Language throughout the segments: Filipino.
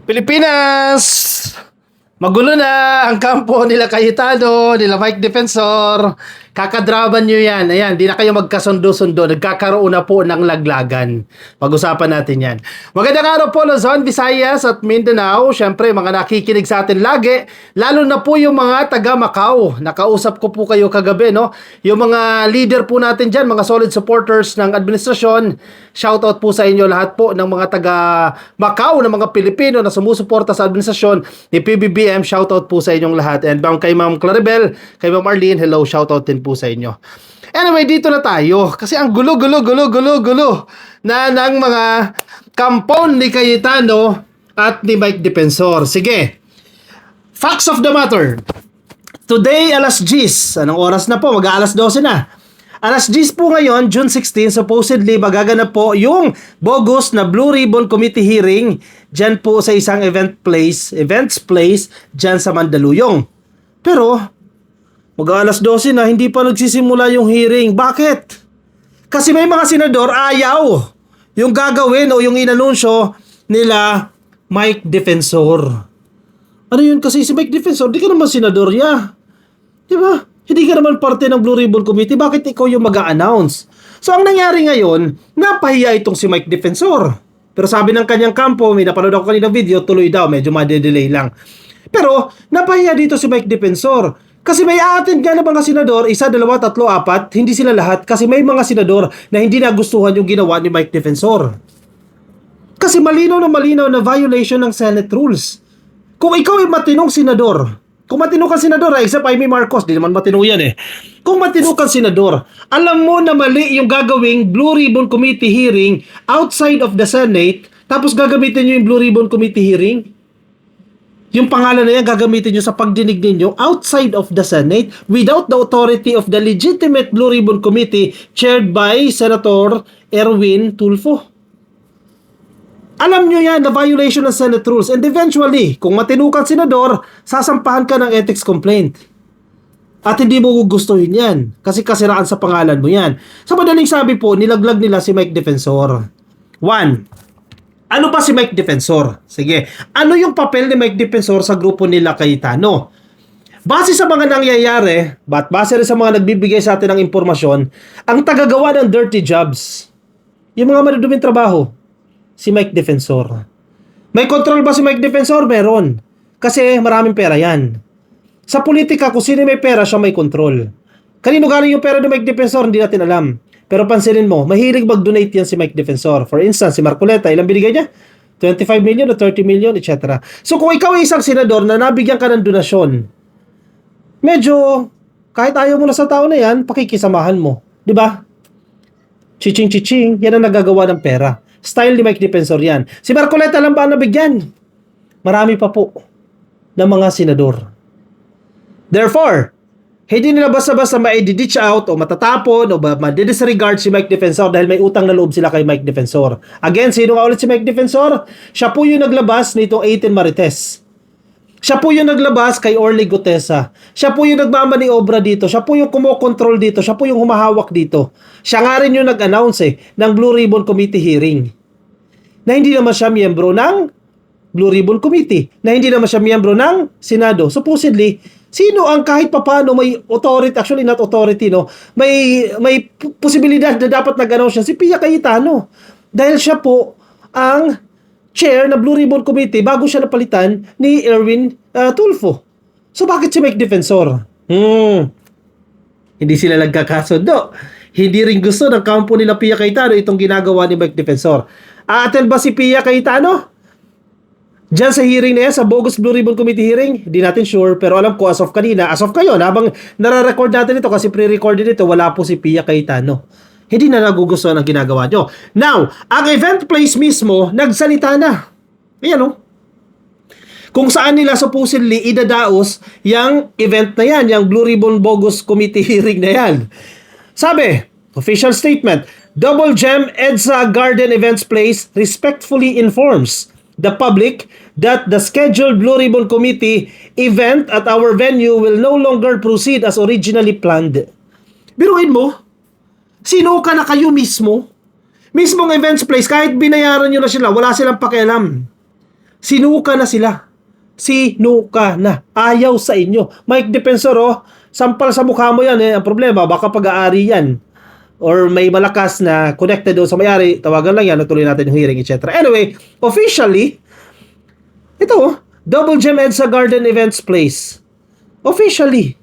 Pilipinas! Magulo na ang kampo nila Cayetano, nila Mike Defensor. Kakadraban nyo yan. Ayan, di na kayo magkasundo-sundo. Nagkakaroon na po ng laglagan. Pag-usapan natin yan. Magandang araw po, Luzon, Visayas at Mindanao. Siyempre, mga nakikinig sa atin lagi. Lalo na po yung mga taga Macau. Nakausap ko po kayo kagabi, no? Yung mga leader po natin dyan, mga solid supporters ng administrasyon. Shoutout po sa inyo lahat po ng mga taga Macau, ng mga Pilipino na sumusuporta sa administrasyon ni PBBM. Shoutout po sa inyong lahat. And kay Ma'am Claribel, kay Ma'am Arlene, hello, shoutout din po sa inyo. Anyway, dito na tayo. Kasi ang gulo na ng mga kampon ni Cayetano at ni Mike Defensor. Sige. Facts of the matter. Today, alas 10. Anong oras na po? Mag-aalas 12 na. Alas 10 po ngayon, June 16, supposedly magaganap po yung bogus na Blue Ribbon Committee hearing dyan po sa isang events place dyan sa Mandaluyong. Pero, mag-aalas 12 na, hindi pa nagsisimula yung hearing. Bakit? Kasi may mga senador ayaw yung gagawin o yung inanunsyo nila Mike Defensor. Ano yun kasi si Mike Defensor? Di ka naman senador niya. Diba? Hindi ka naman parte ng Blue Ribbon Committee. Bakit ikaw yung mag-a-announce? So, ang nangyari ngayon, napahiya itong si Mike Defensor. Pero sabi ng kanyang kampo, may napanood ako kanina video, tuloy daw, medyo ma-delay lang. Pero, napahiya dito si Mike Defensor. Kasi may a-attend nga na mga senador, 1, 2, 3, 4, hindi sila lahat. Kasi may mga senador na hindi nagustuhan yung ginawa ni Mike Defensor. Kasi malinaw na violation ng Senate rules. Kung ikaw ay matinong senador, kung matino kang senador, except Amy Marcos, di naman matino yan eh. Kung matino kang senador, alam mo na mali yung gagawing Blue Ribbon Committee hearing outside of the Senate, tapos gagamitin nyo yung Blue Ribbon Committee hearing, yung pangalan na yan gagamitin nyo sa pagdinig ninyo outside of the Senate without the authority of the legitimate Blue Ribbon Committee chaired by Senator Erwin Tulfo. Alam nyo yan, na violation ng Senate rules. And eventually, kung matinukan senador, sasampahan ka ng ethics complaint. At hindi mo gugustuhin yan. Kasi kasiraan sa pangalan mo yan. Sa madaling sabi po, nilaglag nila si Mike Defensor. 1. Ano ba si Mike Defensor? Sige. Ano yung papel ni Mike Defensor sa grupo nila Cayetano? Base sa mga nangyayari, base rin sa mga nagbibigay sa atin ng impormasyon, ang tagagawa ng dirty jobs, yung mga maduduming trabaho, si Mike Defensor. May control ba si Mike Defensor? Meron. Kasi maraming pera yan. Sa politika, kung sino may pera, siya may control. Kanino galing yung pera ni Mike Defensor? Hindi natin alam. Pero pansinin mo, mahilig mag-donate yan si Mike Defensor. For instance, si Marcoleta, ilang binigay niya? 25 million o 30 million, etc. So kung ikaw ay isang senador na nabigyan ka ng donasyon, medyo, kahit ayaw mo na sa tao na yan, pakikisamahan mo. Diba? Chiching-chiching, yan ang nagagawa ng pera. Style ni Mike Defensor yan. Si Marcoleta lang ba ang nabigyan? Marami pa po ng mga senador. Therefore, hindi nila basta-basta ma-ditch out o matatapon o ma-disregard si Mike Defensor dahil may utang na loob sila kay Mike Defensor. Again, sino nga ulit si Mike Defensor? Siya po yung naglabas nitong 18 Marites. Siya po yung naglabas kay Orly Gutesa. Siya po yung nagmamaniobra dito. Siya po yung kumokontrol dito. Siya po yung humahawak dito. Siya nga rin yung nag-announce ng Blue Ribbon Committee hearing. Na hindi naman siya miyembro ng Blue Ribbon Committee. Na hindi naman siya miyembro ng Senado. Supposedly, sino ang kahit papano may authority, actually not authority, no? May posibilidad na dapat nag-announce siya, si Pia Cayetano. Dahil siya po ang chair na Blue Ribbon Committee bago siya napalitan ni Erwin Tulfo. So bakit si Mike Defensor? Hindi sila nagkakasundo. Hindi rin gusto ng kampo nila Pia Cayetano itong ginagawa ni Mike Defensor. Aattend ba si Pia Cayetano? Diyan sa hearing na yan, sa bogus Blue Ribbon Committee hearing, hindi natin sure, pero alam ko as of kanina, as of kayo, habang nare-record natin ito kasi pre-recorded ito, wala po si Pia Cayetano. Hindi na nagugustuhan ang ginagawa nyo. Now, ang event place mismo, nagsalita na. Ayan o. Kung saan nila supposedly idadaos yung event na yan, yung Blue Ribbon Bogus Committee hearing na yan. Sabi, official statement, Double Gem EDSA Garden Events Place respectfully informs the public that the scheduled Blue Ribbon Committee event at our venue will no longer proceed as originally planned. Biruin mo, sino ka na kayo mismo? Mismong events place, kahit binayaran nyo na sila, wala silang pakialam. Sinuka na sila. Sinuka na. Ayaw sa inyo. Mike Defensor, sampal sa mukha mo yan. Ang problema, baka pag-aari yan. Or may malakas na connected doon sa may-ari, tawagan lang yan, natuloy natin yung hearing, etc. Anyway, officially, ito, Double Gem EDSA Garden Events Place. Officially,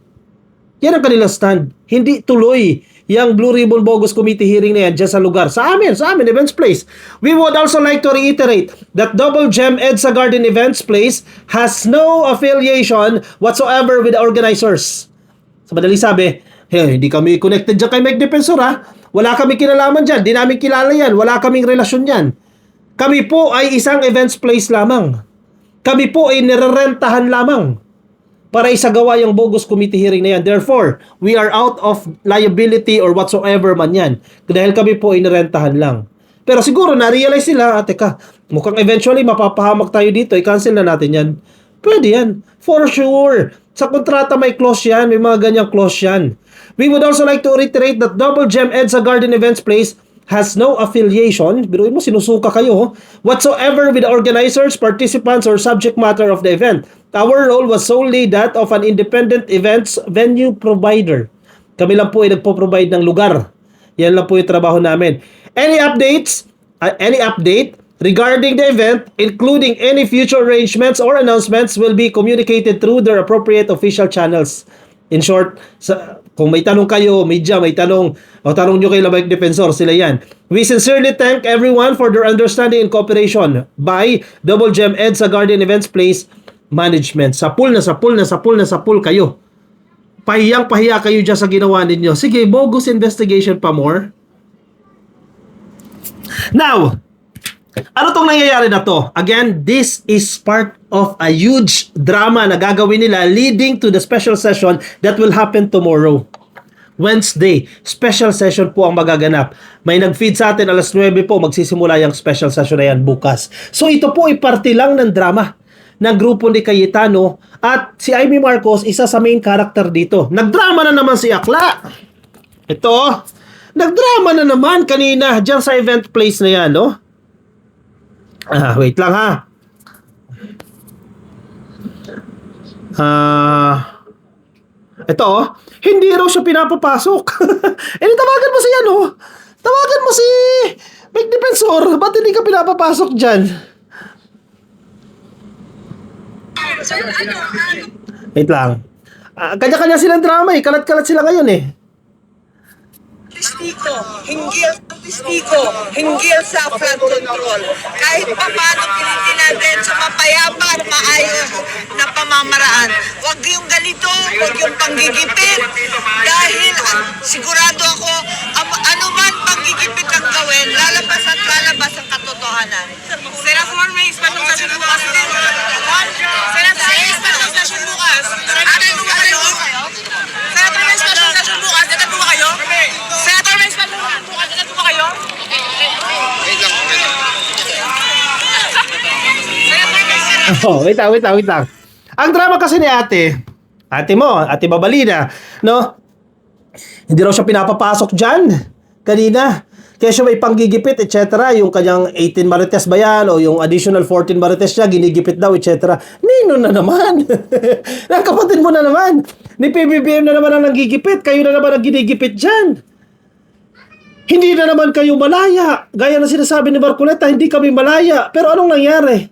yan ang kanilang stand. Hindi tuloy yung Blue Ribbon Bogus Committee hearing na yan dyan sa lugar. Sa amin, Events Place. We would also like to reiterate that Double Gem EDSA Garden Events Place has no affiliation whatsoever with the organizers. Sa madali sabi, hindi kami connected dyan kay Mike Defensor, ha. Wala kami kinalaman dyan. Di namin kilala yan. Wala kaming relasyon yan. Kami po ay isang events place lamang. Kami po ay nirerentahan lamang para isagawa yung bogus committee hearing na yan. Therefore, we are out of liability or whatsoever man yan. Dahil kami po ay nirentahan lang. Pero siguro na-realize nila, teka, mukhang eventually mapapahamak tayo dito. I-cancel na natin yan. Pwede yan. For sure. Sa kontrata may clause yan. May mga ganyang clause yan. We would also like to reiterate that Double Gem EDSA Garden Events Place has no affiliation, biruin mo, sinusuka kayo, whatsoever with the organizers, participants, or subject matter of the event. Our role was solely that of an independent events venue provider. Kami lang po ay nagpo-provide ng lugar. Yan lang po yung trabaho namin. Any update regarding the event, including any future arrangements or announcements, will be communicated through their appropriate official channels. In short, kung may tanong kayo, media, may tanong, o tanong nyo kay Mike Defensor, sila yan. We sincerely thank everyone for their understanding and cooperation by Double Gem EDSA Garden Events Place Management. Sapul kayo. Pahiyang-pahiya kayo dyan sa ginawa ninyo. Sige, bogus investigation pa more. Now, ano tong nangyayari na to? Again, this is part of a huge drama na gagawin nila leading to the special session that will happen tomorrow. Wednesday, special session po ang magaganap. May nag-feed sa atin, alas 9 po, magsisimula yung special session na yan bukas. So ito po ay parte lang ng drama ng grupo ni Cayetano at si Amy Marcos, isa sa main character dito. Nagdrama na naman si Akla. Ito, nagdrama na naman kanina dyan sa event place na yan, no? Wait lang ha. Ito, hindi raw siya pinapapasok. Tawagan mo si Tawagan mo si Mike Defensor. Ba't hindi ka pinapapasok dyan? Wait lang. Kanya-kanya silang drama eh. Kalat-kalat sila ngayon eh. Hinggil sa flood control. Kahit pa paano pilitin natin sa mapayapa at maayos na pamamaraan. Huwag yung ganito, huwag yung panggigipit. Dahil sigurado ako, ano man panggigipit ang gawin, lalabas at lalabas ang katotohanan. Senator, may special session bukas. Senator, may special session bukas. Senator, may special session bukas. Dito po kayo? Senator, may special session bukas. Dito po kayo? Wait lang. Ang drama kasi ni ate Babalina, no? Hindi raw siya pinapapasok dyan kanina. Kaya siya may panggigipit, etc. Yung kanyang 18 marites ba yan? O yung additional 14 marites niya, ginigipit daw, etc. Nino na naman. Nakapatid mo na naman. Ni PBBM na naman ang nagigipit. Kayo na naman ang ginigipit dyan. Hindi na naman kayo malaya. Gaya na sinasabi ni Marcoleta, hindi kami malaya. Pero anong nangyari?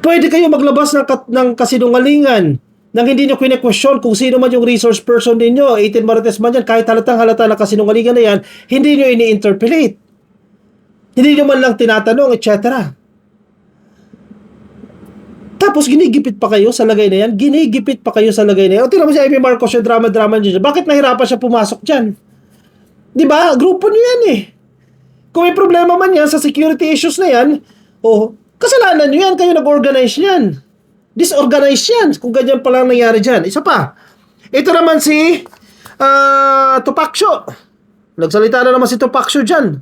Pwede kayo maglabas ng kasinungalingan nang hindi nyo kine-question kung sino man yung resource person ninyo, 18 marites man yan, kahit halatang-halata na kasinungalingan na yan, hindi nyo ini-interpolate. Hindi nyo man lang tinatanong, etc. Tapos ginigipit pa kayo sa lagay na yan. O tira mo si Amy Marcos yung drama-drama nyo. Bakit nahirapan siya pumasok dyan? Diba? Grupo nyo yan eh. Kung may problema man yan sa security issues na yan, kasalanan nyo yan. Kayo nag-organize yan. Disorganized yan. Kung ganyan pa lang nangyari dyan. Isa pa. Ito naman si Tupaksyo. Nagsalita na naman si Tupaksyo dyan.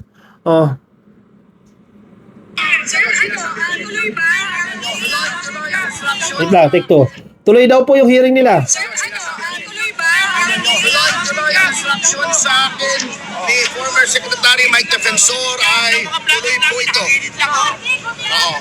Wait lang, take two. Tuloy daw po yung hearing nila. Instruction sa akin ni former Secretary Mike Defensor ay tuloy po ito. Oo.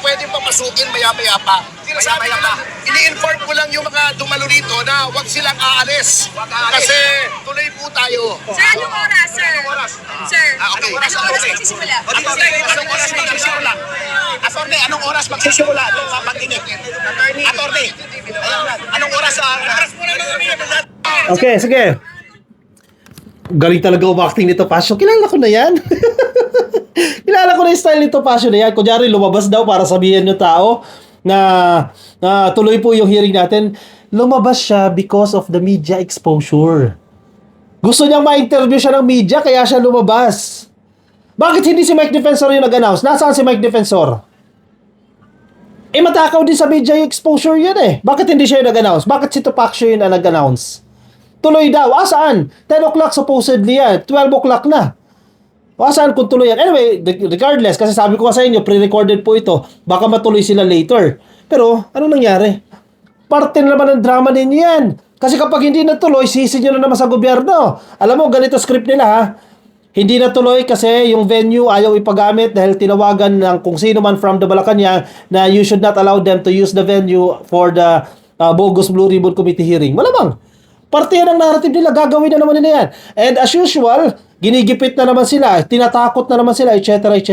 pwedeng papasukin maya-maya pa. Sinasabi ko lang, ini-inform ko lang yung mga dumalo rito na huwag silang aalis. Kasi tuloy po tayo. Sir, anong oras, sir? Sir, Okay. anong oras magsisimula? Anong oras magsisimula? Attorney, anong oras magsisimula itong pagdinig? Attorney, anong oras? Okay, sige. Galing talaga umacting nito, Pasio. Kilala ko na yan. Kilala ko na yung style nito, Pasio na yan. Kunyari, lumabas daw para sabihin yung tao na tuloy po yung hearing natin. Lumabas siya because of the media exposure. Gusto niyang ma-interview siya ng media, kaya siya lumabas. Bakit hindi si Mike Defensor yung nag-announce? Nasaan si Mike Defensor? Matakaw din sa media yung exposure yun eh. Bakit hindi siya yung nag-announce? Bakit si Tupac yun ang nag-announce? Tuloy daw. Saan? 10 o'clock supposedly yan. 12 o'clock na. Saan kung tuloy yan? Anyway, regardless, kasi sabi ko sa inyo, pre-recorded po ito. Baka matuloy sila later. Pero, ano nangyari? Parte na naman ng drama ninyo yan. Kasi kapag hindi natuloy, sisi nyo na naman sa gobyerno. Alam mo, ganito script nila ha. Hindi natuloy kasi yung venue ayaw ipagamit dahil tinawagan ng kung sino man from the Malacanang na you should not allow them to use the venue for the bogus Blue Ribbon Committee hearing. Malamang. Parte yan ang narrative nila, gagawin na naman nila yan. And as usual, ginigipit na naman sila, tinatakot na naman sila, etc. etc.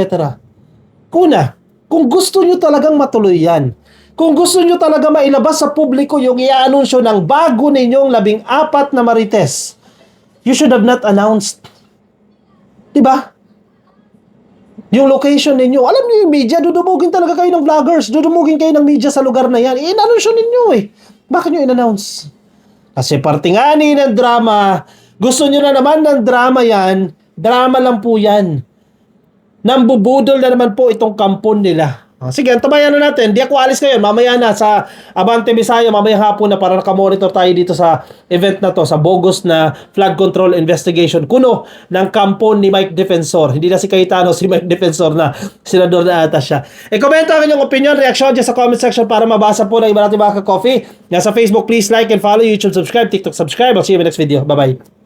Kuna, kung gusto nyo talagang matuloy yan, kung gusto nyo talaga mailabas sa publiko yung i-anunsyo ng bago ninyong 14 na Marites, you should have not announced. Diba? Yung location ninyo, alam niyo yung media, dudumugin talaga kayo ng vloggers, dudumugin kayo ng media sa lugar na yan, i-anunsyo ninyo eh. Bakit nyo in-announce? Kasi parte nga ng drama, gusto nyo na naman ng drama yan, drama lang po yan. Nambubudol na naman po itong kampon nila. Sige, tabayan na natin. Di ako alis ngayon. Mamaya na sa Abante Bisaya, mamaya hapon na para nakamonitor tayo dito sa event na to, sa bogus na flood control investigation. Kuno ng kampon ni Mike Defensor. Hindi na si Cayetano, si Mike Defensor na senador na ata siya. Komento ang inyong opinion, reaction dyan sa comment section para mabasa po ng iba natin mga ka-coffee. Nasa Facebook, please like and follow, YouTube subscribe, TikTok subscribe. I'll see you in the next video. Bye-bye.